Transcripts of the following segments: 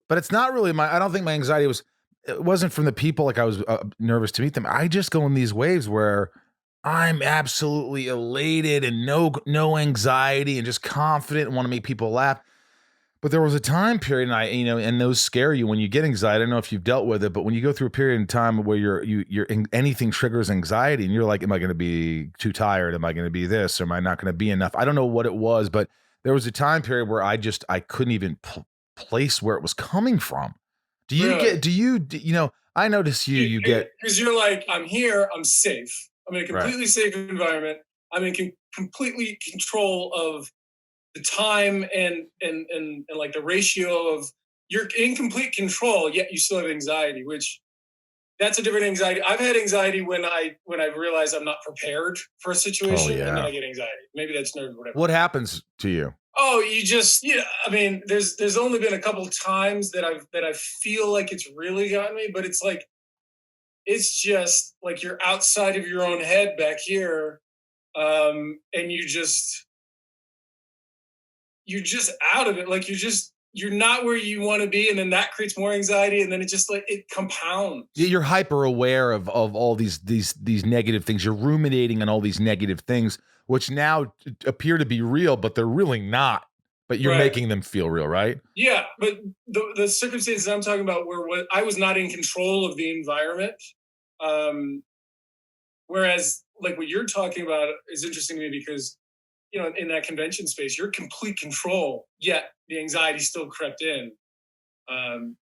But it's not really I don't think my anxiety it wasn't from the people, like I was nervous to meet them. I just go in these waves where I'm absolutely elated and no anxiety and just confident and want to make people laugh. But there was a time period, and and those scare you when you get anxiety. I don't know if you've dealt with it, but when you go through a period in time where anything triggers anxiety, and you're like, "Am I going to be too tired? Am I going to be this? Or am I not going to be enough?" I don't know what it was, but there was a time period where I couldn't even place where it was coming from. Do you Really? get? I notice you get Because you're like, I'm here, I'm safe. I'm in a right. completely safe environment. I'm in completely control of the time and like the ratio of you're in complete control, yet you still have anxiety, which that's a different anxiety. I've had anxiety when I realize I'm not prepared for a Oh situation, and then yeah. I get anxiety. Maybe that's nerves, whatever. What happens to you? Oh, I mean, there's only been a couple times that I feel like it's really gotten me, but it's just like you're outside of your own head back here, and you're just out of it. Like you're not where you want to be, and then that creates more anxiety, and then it just like it compounds. You're hyper aware of all these negative things. You're ruminating on all these negative things, which now appear to be real, but they're really not. But you're Right. making them feel real, right? Yeah, but the circumstances I'm talking about were what I was not in control of the environment. Um, Whereas like what you're talking about is interesting to me because in that convention space, you're complete control, yet the anxiety still crept in. Um,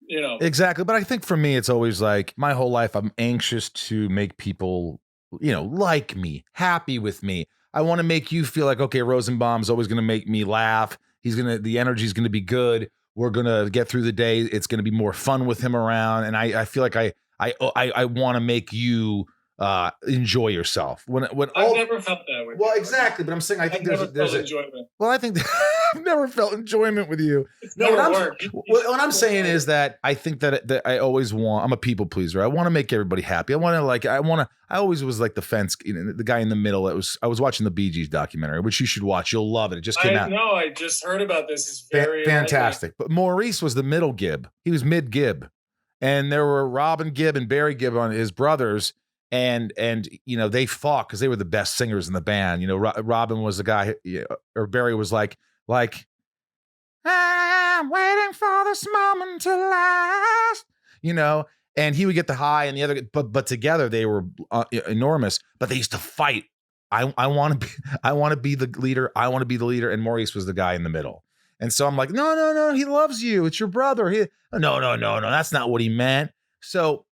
you know, Exactly. But I think for me, it's always like my whole life, I'm anxious to make people, like me, happy with me. I want to make you feel like, okay, Rosenbaum's always going to make me laugh. The energy's going to be good. We're going to get through the day. It's going to be more fun with him around. And I feel like I want to make you enjoy yourself when I've all never felt that with well, you. exactly. But I'm saying I I've think never there's felt a enjoyment. well, I think I've never felt enjoyment with you. It's No, never worked. what I'm saying is that I think that I always I'm a people pleaser. I want to make everybody happy. I always was like the fence, the guy in the middle. I was watching the Bee Gees documentary, which you should watch. You'll love it. It just came I out. know. I just heard about this. It's very enlightening. Fantastic. But Maurice was the middle Gibb. He was mid Gibb. And there were Robin Gibb and Barry Gibb on his brothers. And they fought because they were the best singers in the band. Robin was the guy, or Barry was like I'm waiting for this moment to last, and he would get the high and the other, but together they were enormous, but they used to fight. I want to be, I want to be the leader. I want to be the leader. And Maurice was the guy in the middle. And so I'm like, no, he loves you. It's your brother. No. That's not what he meant. So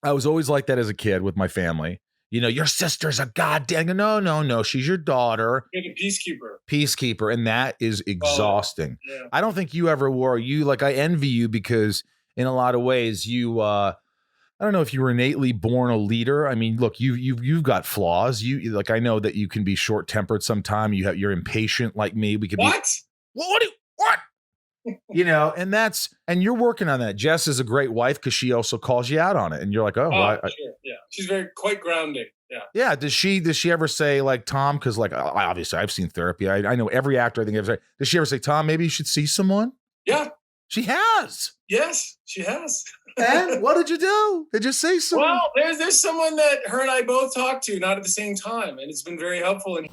I was always like that as a kid with my family. Your sister's a goddamn, no. She's your daughter. You're the peacekeeper. Peacekeeper, and that is exhausting. Yeah. I don't think you ever were. I envy you because in a lot of ways you I don't know if you were innately born a leader. I mean, look, you've got flaws. I know that you can be short-tempered sometime. You're impatient like me. We could What? What? And you're working on that. Jess is a great wife because she also calls you out on it. And you're like, oh, well, sure. Yeah. She's quite grounding. Yeah. Yeah. Does she ever say like, Tom, because obviously I've seen therapy. I know every actor I think ever say, does she ever say, Tom, maybe you should see someone? Yeah. She has. Yes, she has. And what did you do? Did you say something? Well, there's someone that her and I both talked to, not at the same time, and it's been very helpful. And